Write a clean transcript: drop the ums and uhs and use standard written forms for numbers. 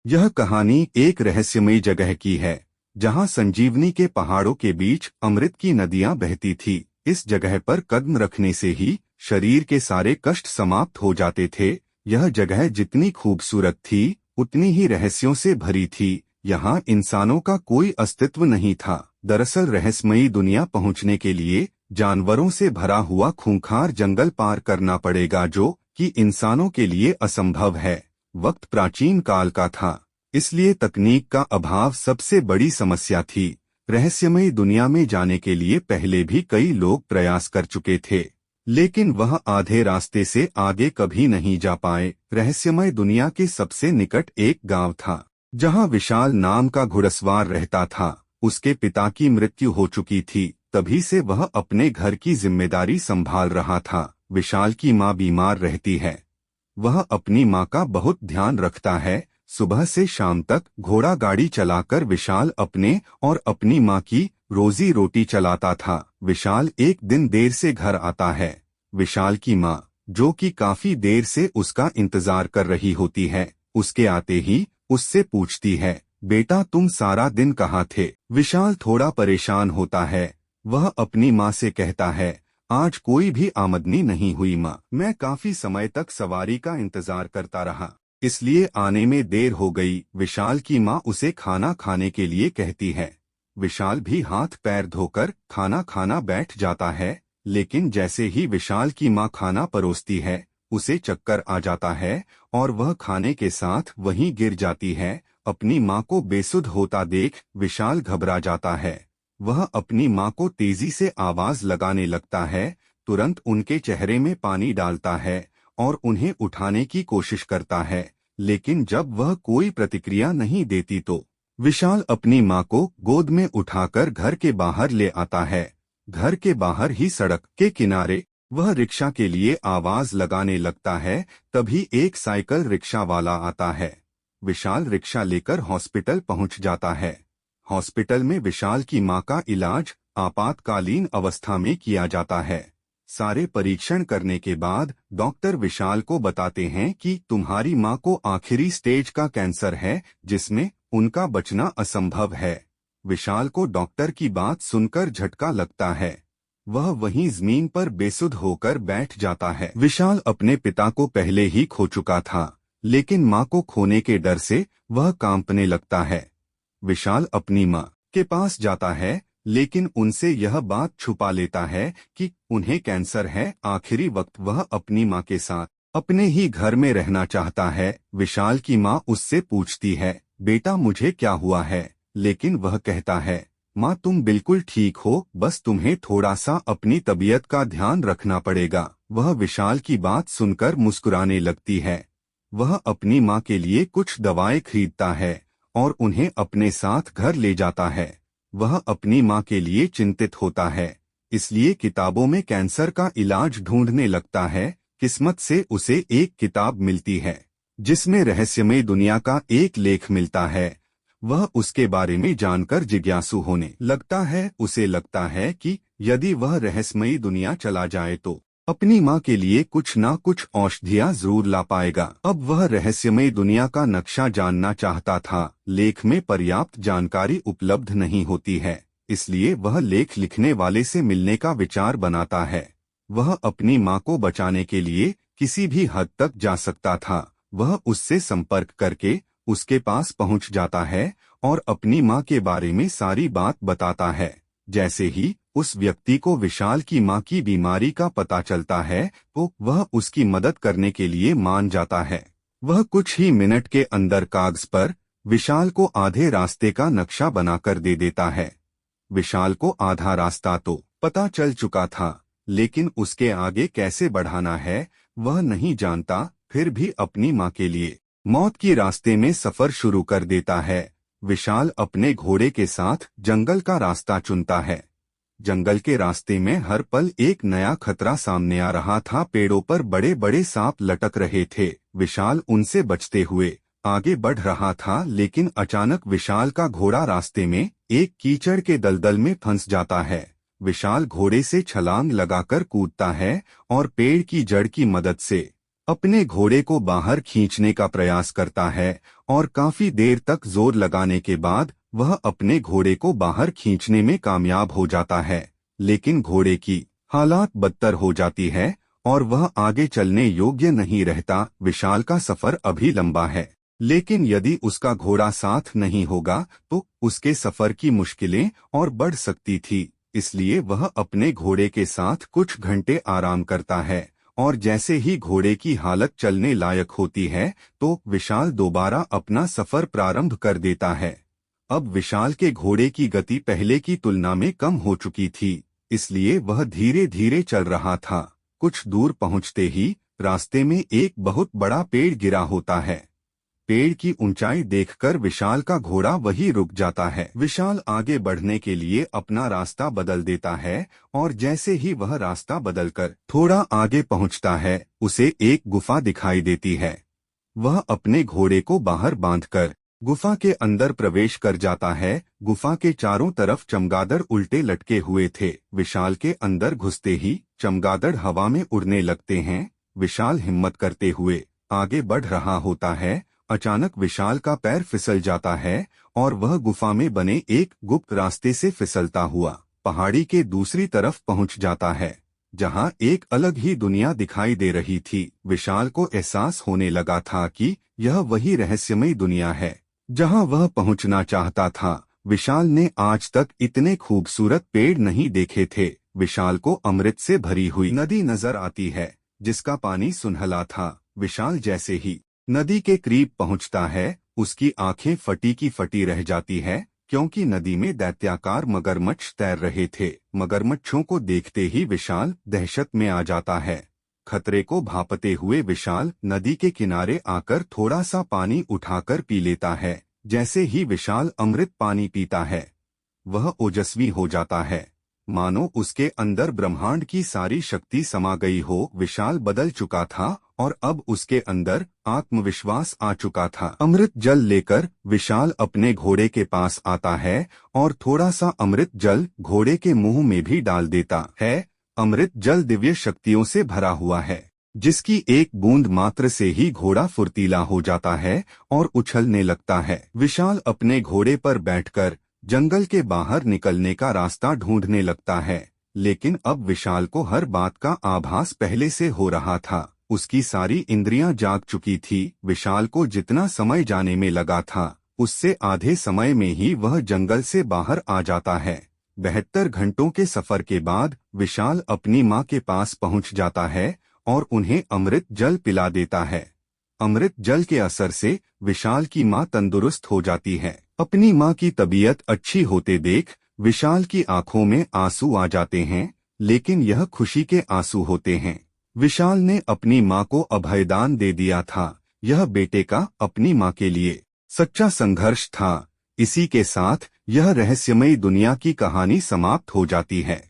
यह कहानी एक रहस्यमयी जगह की है, जहां संजीवनी के पहाड़ों के बीच अमृत की नदियां बहती थी। इस जगह पर कदम रखने से ही शरीर के सारे कष्ट समाप्त हो जाते थे। यह जगह जितनी खूबसूरत थी, उतनी ही रहस्यों से भरी थी। यहाँ इंसानों का कोई अस्तित्व नहीं था। दरअसल रहस्यमयी दुनिया पहुँचने के लिए जानवरों से भरा हुआ खूंखार जंगल पार करना पड़ेगा, जो कि इंसानों के लिए असंभव है। वक्त प्राचीन काल का था, इसलिए तकनीक का अभाव सबसे बड़ी समस्या थी। रहस्यमयी दुनिया में जाने के लिए पहले भी कई लोग प्रयास कर चुके थे, लेकिन वह आधे रास्ते से आगे कभी नहीं जा पाए। रहस्यमय दुनिया के सबसे निकट एक गांव था, जहां विशाल नाम का घुड़सवार रहता था। उसके पिता की मृत्यु हो चुकी थी, तभी से वह अपने घर की जिम्मेदारी संभाल रहा था। विशाल की माँ बीमार रहती है। वह अपनी माँ का बहुत ध्यान रखता है। सुबह से शाम तक घोड़ा गाड़ी चलाकर विशाल अपने और अपनी माँ की रोजी रोटी चलाता था। विशाल एक दिन देर से घर आता है। विशाल की माँ, जो कि काफी देर से उसका इंतजार कर रही होती है, उसके आते ही उससे पूछती है, बेटा तुम सारा दिन कहाँ थे? विशाल थोड़ा परेशान होता है। वह अपनी माँ से कहता है, आज कोई भी आमदनी नहीं हुई माँ। मैं काफी समय तक सवारी का इंतजार करता रहा, इसलिए आने में देर हो गई। विशाल की माँ उसे खाना खाने के लिए कहती है। विशाल भी हाथ पैर धोकर खाना खाना बैठ जाता है, लेकिन जैसे ही विशाल की माँ खाना परोसती है, उसे चक्कर आ जाता है और वह खाने के साथ वहीं गिर जाती है। अपनी माँ को बेसुध होता देख विशाल घबरा जाता है। वह अपनी माँ को तेजी से आवाज लगाने लगता है। तुरंत उनके चेहरे में पानी डालता है और उन्हें उठाने की कोशिश करता है, लेकिन जब वह कोई प्रतिक्रिया नहीं देती तो विशाल अपनी माँ को गोद में उठाकर घर के बाहर ले आता है। घर के बाहर ही सड़क के किनारे वह रिक्शा के लिए आवाज लगाने लगता है। तभी एक साइकिल रिक्शा वाला आता है। विशाल रिक्शा लेकर हॉस्पिटल पहुंच जाता है। हॉस्पिटल में विशाल की मां का इलाज आपातकालीन अवस्था में किया जाता है। सारे परीक्षण करने के बाद डॉक्टर विशाल को बताते हैं कि तुम्हारी मां को आखिरी स्टेज का कैंसर है, जिसमें उनका बचना असंभव है। विशाल को डॉक्टर की बात सुनकर झटका लगता है। वह वहीं जमीन पर बेसुध होकर बैठ जाता है। विशाल अपने पिता को पहले ही खो चुका था, लेकिन मां को खोने के डर से वह कांपने लगता है। विशाल अपनी मां के पास जाता है, लेकिन उनसे यह बात छुपा लेता है कि उन्हें कैंसर है। आखिरी वक्त वह अपनी मां के साथ अपने ही घर में रहना चाहता है। विशाल की मां उससे पूछती है, बेटा मुझे क्या हुआ है? लेकिन वह कहता है, मां तुम बिल्कुल ठीक हो, बस तुम्हें थोड़ा सा अपनी तबीयत का ध्यान रखना पड़ेगा। वह विशाल की बात सुनकर मुस्कुराने लगती है। वह अपनी मां के लिए कुछ दवाएं खरीदता है और उन्हें अपने साथ घर ले जाता है। वह अपनी मां के लिए चिंतित होता है, इसलिए किताबों में कैंसर का इलाज ढूंढने लगता है। किस्मत से उसे एक किताब मिलती है, जिसमें रहस्यमय दुनिया का एक लेख मिलता है। वह उसके बारे में जानकर जिज्ञासु होने लगता है। उसे लगता है कि यदि वह रहस्यमयी दुनिया चला जाए तो अपनी माँ के लिए कुछ ना कुछ औषधियाँ जरूर ला पाएगा। अब वह रहस्यमय दुनिया का नक्शा जानना चाहता था। लेख में पर्याप्त जानकारी उपलब्ध नहीं होती है, इसलिए वह लेख लिखने वाले से मिलने का विचार बनाता है। वह अपनी माँ को बचाने के लिए किसी भी हद तक जा सकता था। वह उससे संपर्क करके उसके पास पहुँच जाता है और अपनी माँ के बारे में सारी बात बताता है। जैसे ही उस व्यक्ति को विशाल की मां की बीमारी का पता चलता है, तो वह उसकी मदद करने के लिए मान जाता है। वह कुछ ही मिनट के अंदर कागज पर विशाल को आधे रास्ते का नक्शा बनाकर दे देता है। विशाल को आधा रास्ता तो पता चल चुका था, लेकिन उसके आगे कैसे बढ़ाना है वह नहीं जानता। फिर भी अपनी मां के लिए मौत की रास्ते में सफर शुरू कर देता है। विशाल अपने घोड़े के साथ जंगल का रास्ता चुनता है। जंगल के रास्ते में हर पल एक नया खतरा सामने आ रहा था। पेड़ों पर बड़े बड़े सांप लटक रहे थे। विशाल उनसे बचते हुए आगे बढ़ रहा था, लेकिन अचानक विशाल का घोड़ा रास्ते में एक कीचड़ के दलदल में फंस जाता है। विशाल घोड़े से छलांग लगाकर कूदता है और पेड़ की जड़ की मदद से अपने घोड़े को बाहर खींचने का प्रयास करता है और काफी देर तक जोर लगाने के बाद वह अपने घोड़े को बाहर खींचने में कामयाब हो जाता है, लेकिन घोड़े की हालात बदतर हो जाती है और वह आगे चलने योग्य नहीं रहता। विशाल का सफर अभी लंबा है, लेकिन यदि उसका घोड़ा साथ नहीं होगा तो उसके सफर की मुश्किलें और बढ़ सकती थी। इसलिए वह अपने घोड़े के साथ कुछ घंटे आराम करता है और जैसे ही घोड़े की हालत चलने लायक होती है तो विशाल दोबारा अपना सफर प्रारंभ कर देता है। अब विशाल के घोड़े की गति पहले की तुलना में कम हो चुकी थी, इसलिए वह धीरे धीरे चल रहा था। कुछ दूर पहुंचते ही रास्ते में एक बहुत बड़ा पेड़ गिरा होता है। पेड़ की ऊंचाई देखकर विशाल का घोड़ा वही रुक जाता है। विशाल आगे बढ़ने के लिए अपना रास्ता बदल देता है और जैसे ही वह रास्ता बदलकर थोड़ा आगे पहुंचता है उसे एक गुफा दिखाई देती है। वह अपने घोड़े को बाहर बांधकर गुफा के अंदर प्रवेश कर जाता है। गुफा के चारों तरफ चमगादड़ उल्टे लटके हुए थे। विशाल के अंदर घुसते ही चमगादड़ हवा में उड़ने लगते हैं। विशाल हिम्मत करते हुए आगे बढ़ रहा होता है। अचानक विशाल का पैर फिसल जाता है और वह गुफा में बने एक गुप्त रास्ते से फिसलता हुआ पहाड़ी के दूसरी तरफ पहुंच जाता है, जहां एक अलग ही दुनिया दिखाई दे रही थी। विशाल को एहसास होने लगा था कि यह वही रहस्यमयी दुनिया है जहां वह पहुंचना चाहता था। विशाल ने आज तक इतने खूबसूरत पेड़ नहीं देखे थे। विशाल को अमृत से भरी हुई नदी नजर आती है, जिसका पानी सुनहला था। विशाल जैसे ही नदी के करीब पहुंचता है उसकी आंखें फटी की फटी रह जाती है, क्योंकि नदी में दैत्याकार मगरमच्छ तैर रहे थे। मगरमच्छों को देखते ही विशाल दहशत में आ जाता है। खतरे को भांपते हुए विशाल नदी के किनारे आकर थोड़ा सा पानी उठाकर पी लेता है। जैसे ही विशाल अमृत पानी पीता है वह ओजस्वी हो जाता है, मानो उसके अंदर ब्रह्मांड की सारी शक्ति समा गई हो। विशाल बदल चुका था और अब उसके अंदर आत्मविश्वास आ चुका था। अमृत जल लेकर विशाल अपने घोड़े के पास आता है और थोड़ा सा अमृत जल घोड़े के मुंह में भी डाल देता है। अमृत जल दिव्य शक्तियों से भरा हुआ है, जिसकी एक बूंद मात्र से ही घोड़ा फुर्तीला हो जाता है और उछलने लगता है। विशाल अपने घोड़े पर बैठकर जंगल के बाहर निकलने का रास्ता ढूंढने लगता है, लेकिन अब विशाल को हर बात का आभास पहले से हो रहा था। उसकी सारी इंद्रियां जाग चुकी थी। विशाल को जितना समय जाने में लगा था उससे आधे समय में ही वह जंगल से बाहर आ जाता है। 72 घंटों के सफर के बाद विशाल अपनी माँ के पास पहुंच जाता है और उन्हें अमृत जल पिला देता है। अमृत जल के असर से विशाल की माँ तंदुरुस्त हो जाती है। अपनी माँ की तबीयत अच्छी होते देख विशाल की आंखों में आंसू आ जाते हैं, लेकिन यह खुशी के आंसू होते हैं। विशाल ने अपनी माँ को अभयदान दे दिया था। यह बेटे का अपनी माँ के लिए सच्चा संघर्ष था। इसी के साथ यह रहस्यमयी दुनिया की कहानी समाप्त हो जाती है।